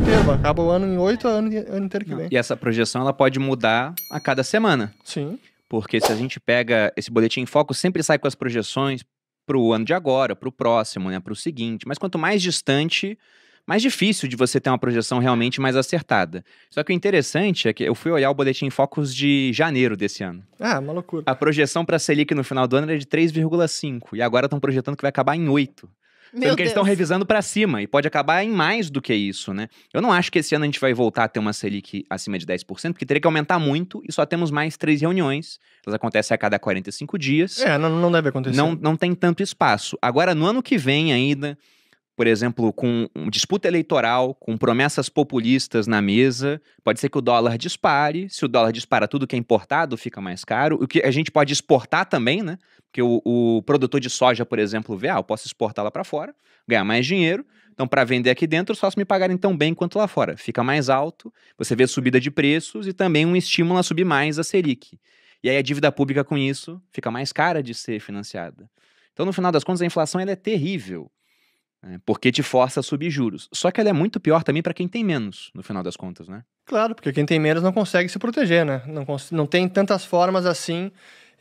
inteiro. Acaba o ano em 8, ano inteiro que vem. E essa projeção, ela pode mudar a cada semana. Sim. Porque se a gente pega esse boletim em foco, sempre sai com as projeções pro ano de agora, pro próximo, né, pro seguinte. Mas quanto mais distante, mais difícil de você ter uma projeção realmente mais acertada. Só que o interessante é que eu fui olhar o boletim em focos de janeiro desse ano. Ah, uma loucura. A projeção para a Selic no final do ano era de 3,5 e agora estão projetando que vai acabar em 8. Sendo que eles estão revisando para cima e pode acabar em mais do que isso, né? Eu não acho que esse ano a gente vai voltar a ter uma Selic acima de 10%, porque teria que aumentar muito e só temos mais 3 reuniões. Elas acontecem a cada 45 dias. Não deve acontecer. Não tem tanto espaço. Agora, no ano que vem ainda, por exemplo, com disputa eleitoral, com promessas populistas na mesa, pode ser que o dólar dispare. Se o dólar dispara, tudo que é importado fica mais caro. O que a gente pode exportar também, né? Porque o produtor de soja, por exemplo, vê, eu posso exportar lá para fora, ganhar mais dinheiro. Então, para vender aqui dentro, só se me pagarem tão bem quanto lá fora. Fica mais alto, você vê subida de preços e também um estímulo a subir mais a Selic. E aí a dívida pública com isso fica mais cara de ser financiada. Então, no final das contas, a inflação ela é terrível. Porque te força a subir juros. Só que ela é muito pior também para quem tem menos, no final das contas, né? Claro, porque quem tem menos não consegue se proteger, né? Não tem tantas formas assim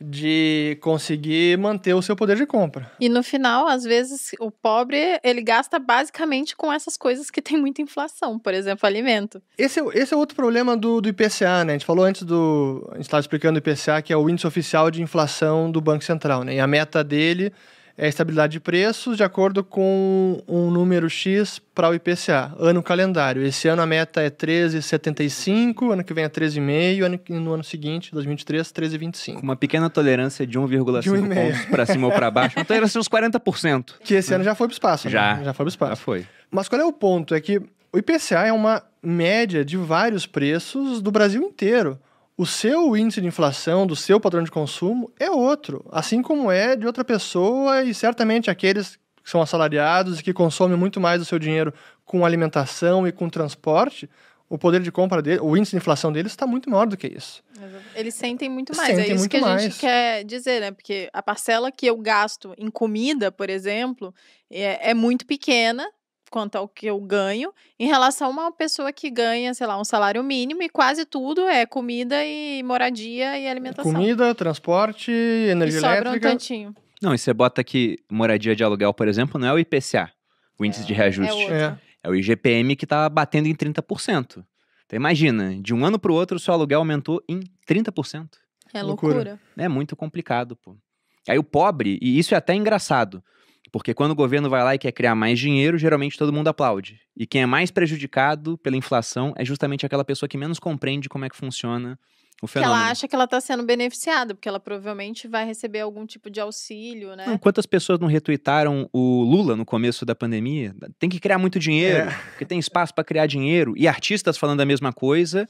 de conseguir manter o seu poder de compra. E no final, às vezes, o pobre, ele gasta basicamente com essas coisas que tem muita inflação, por exemplo, alimento. Esse é outro problema do IPCA, né? A gente falou antes a gente estava explicando o IPCA, que é o índice oficial de inflação do Banco Central, né? E a meta dele é a estabilidade de preços de acordo com um número X para o IPCA, ano calendário. Esse ano a meta é 13,75, ano que vem é 13,5, no ano seguinte, 2023, 13,25. Com uma pequena tolerância de 1,5 pontos para cima ou para baixo, uma tolerância de uns 40%. Que esse ano já foi para o espaço, Já. né? Já foi para o espaço. Já foi. Mas qual é o ponto? É que o IPCA é uma média de vários preços do Brasil inteiro. O seu índice de inflação do seu padrão de consumo é outro, assim como é de outra pessoa e certamente aqueles que são assalariados e que consomem muito mais do seu dinheiro com alimentação e com transporte, o poder de compra dele, o índice de inflação deles está muito maior do que isso. Eles sentem muito mais, é isso que a gente quer dizer, né? Porque a parcela que eu gasto em comida, por exemplo, é muito pequena quanto ao que eu ganho, em relação a uma pessoa que ganha, sei lá, um salário mínimo e quase tudo é comida e moradia e alimentação. Comida, transporte, energia elétrica. Sobra um tantinho. Não, e você bota aqui moradia de aluguel, por exemplo, não é o IPCA, o índice de reajuste. É o IGPM que tá batendo em 30%. Então imagina, de um ano pro outro o seu aluguel aumentou em 30%. É loucura. É muito complicado, pô. Aí o pobre, e isso é até engraçado, porque quando o governo vai lá e quer criar mais dinheiro, geralmente todo mundo aplaude. E quem é mais prejudicado pela inflação é justamente aquela pessoa que menos compreende como é que funciona o fenômeno. Que ela acha que ela está sendo beneficiada, porque ela provavelmente vai receber algum tipo de auxílio, né? Não, quantas pessoas não retuitaram o Lula no começo da pandemia? Tem que criar muito dinheiro, porque tem espaço para criar dinheiro. E artistas falando a mesma coisa,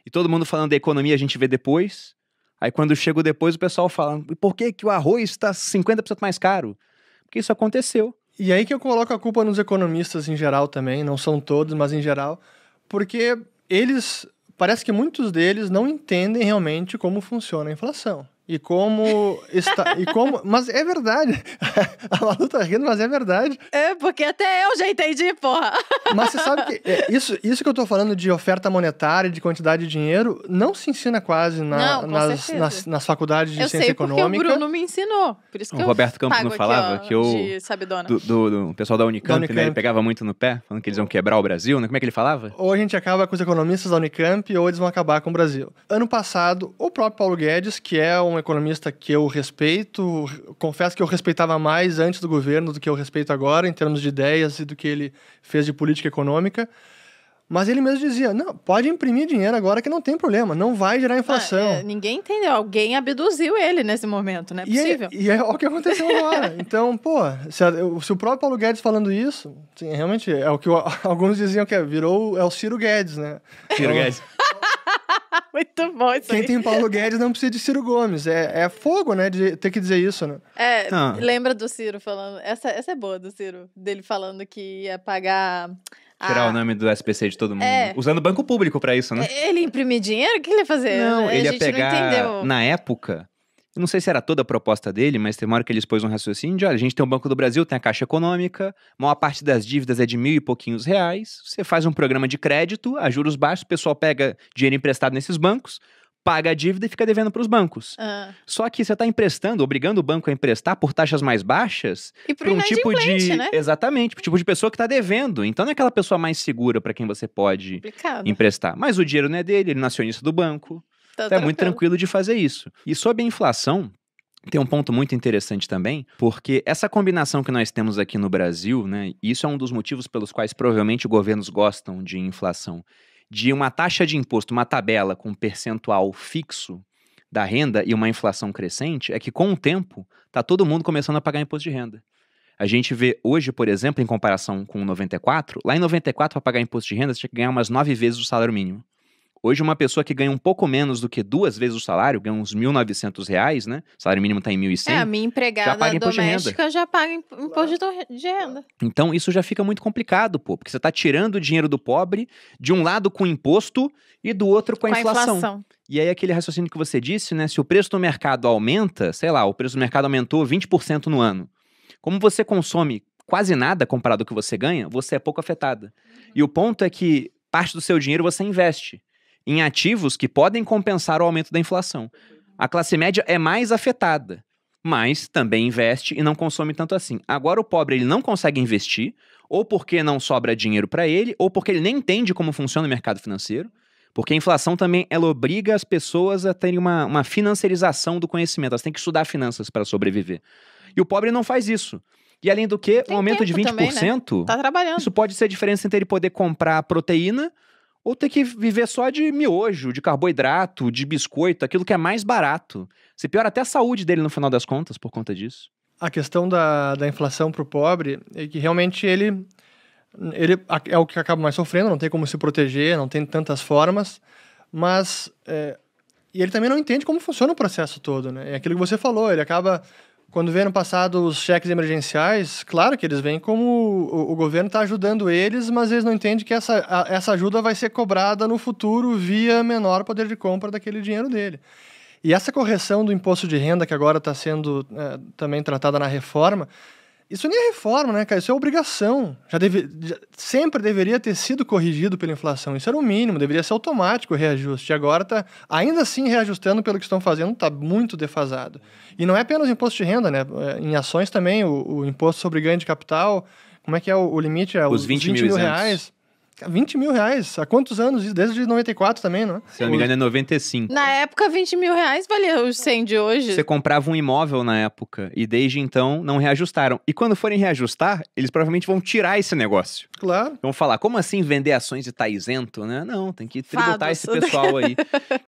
e todo mundo falando da economia a gente vê depois. Aí quando chega o depois, o pessoal fala, por que o arroz está 50% mais caro? Porque isso aconteceu. E aí que eu coloco a culpa nos economistas em geral também, não são todos, mas em geral, porque parece que muitos deles não entendem realmente como funciona a inflação. E como está. Mas é verdade. A Malu tá rindo, mas é verdade. É, porque até eu já entendi, porra. Mas você sabe que isso que eu tô falando de oferta monetária, de quantidade de dinheiro, não se ensina quase nas faculdades de ciência econômica. Eu sei porque o Bruno me ensinou. Por isso que o Roberto Campos não falava aqui, ó, que o do pessoal da Unicamp, né? Ele pegava muito no pé, falando que eles iam quebrar o Brasil, né? Como é que ele falava? Ou a gente acaba com os economistas da Unicamp, ou eles vão acabar com o Brasil. Ano passado, o próprio Paulo Guedes, que é um economista que eu respeito, confesso que eu respeitava mais antes do governo do que eu respeito agora, em termos de ideias e do que ele fez de política econômica, mas ele mesmo dizia, não, pode imprimir dinheiro agora que não tem problema, não vai gerar inflação. Ninguém entendeu, alguém abduziu ele nesse momento, não é possível. E é o que aconteceu agora. Então, se o próprio Paulo Guedes falando isso, sim, realmente é o que alguns diziam que é o Ciro Guedes, né? Ciro Guedes. Muito bom isso Quem aí. tem Paulo Guedes não precisa de Ciro Gomes. É fogo, né, de ter que dizer isso, né? Lembra do Ciro falando... Essa é boa do Ciro, dele falando que ia pagar... Tirar o nome do SPC de todo mundo. Usando banco público pra isso, né? Ele imprimir dinheiro? O que ele ia fazer? Não, ele ia a gente pegar... não entendeu. Na época, Eu não sei se era toda a proposta dele, mas tem uma hora que ele expôs um raciocínio de, olha, a gente tem o Banco do Brasil, tem a Caixa Econômica, a maior parte das dívidas é de R$1.000 e pouquinhos, você faz um programa de crédito, a juros baixos, o pessoal pega dinheiro emprestado nesses bancos, paga a dívida e fica devendo para os bancos. Só que você está emprestando, obrigando o banco a emprestar por taxas mais baixas para um tipo de... né? Exatamente, pro tipo de pessoa que está devendo. Então não é aquela pessoa mais segura para quem você pode emprestar. Mas o dinheiro não é dele, ele não é acionista do banco. Então é muito tranquilo de fazer isso. E sobre a inflação, tem um ponto muito interessante também, porque essa combinação que nós temos aqui no Brasil, né, isso é um dos motivos pelos quais provavelmente governos gostam de inflação, de uma taxa de imposto, uma tabela com um percentual fixo da renda e uma inflação crescente, é que com o tempo está todo mundo começando a pagar imposto de renda. A gente vê hoje, por exemplo, em comparação com 94, lá em 94, para pagar imposto de renda, você tinha que ganhar umas 9 vezes o salário mínimo. Hoje, uma pessoa que ganha um pouco menos do que 2 vezes o salário, ganha uns R$1.900, né? O salário mínimo está em 1.100. A minha empregada doméstica já paga imposto de renda. Então, isso já fica muito complicado, porque você está tirando o dinheiro do pobre, de um lado com imposto e do outro com a inflação. E aí, aquele raciocínio que você disse, né? Se o preço do mercado aumenta, sei lá, o preço do mercado aumentou 20% no ano. Como você consome quase nada comparado ao que você ganha, você é pouco afetada. E o ponto é que parte do seu dinheiro você investe em ativos que podem compensar o aumento da inflação. A classe média é mais afetada, mas também investe e não consome tanto assim. Agora o pobre ele não consegue investir, ou porque não sobra dinheiro para ele, ou porque ele nem entende como funciona o mercado financeiro, porque a inflação também ela obriga as pessoas a terem uma financiarização do conhecimento, elas têm que estudar finanças para sobreviver. E o pobre não faz isso. E além do que, um aumento de 20%, também, né? Tá trabalhando. Isso pode ser a diferença entre ele poder comprar proteína ou ter que viver só de miojo, de carboidrato, de biscoito, aquilo que é mais barato. Se piora até a saúde dele no final das contas por conta disso. A questão da inflação para o pobre é que realmente ele é o que acaba mais sofrendo, não tem como se proteger, não tem tantas formas, mas e ele também não entende como funciona o processo todo, né? É aquilo que você falou, ele acaba... Quando vê no passado os cheques emergenciais, claro que eles vêm como o governo está ajudando eles, mas eles não entendem que essa ajuda vai ser cobrada no futuro via menor poder de compra daquele dinheiro dele. E essa correção do imposto de renda que agora está sendo também tratada na reforma, isso nem é reforma, né, cara? Isso é obrigação. Sempre deveria ter sido corrigido pela inflação. Isso era o mínimo, deveria ser automático o reajuste. E agora está, ainda assim, reajustando pelo que estão fazendo, está muito defasado. E não é apenas o imposto de renda, né? Em ações também, o imposto sobre ganho de capital, como é que é o limite? É os 20 mil reais. 20 mil reais? Há quantos anos isso? Desde 94 também, não é? Se não me engano é 95. Na época, 20 mil reais valia os 100 de hoje. Você comprava um imóvel na época e desde então não reajustaram. E quando forem reajustar, eles provavelmente vão tirar esse negócio. Claro. Vão falar, como assim vender ações e tá isento, né? Não, tem que tributar esse pessoal aí.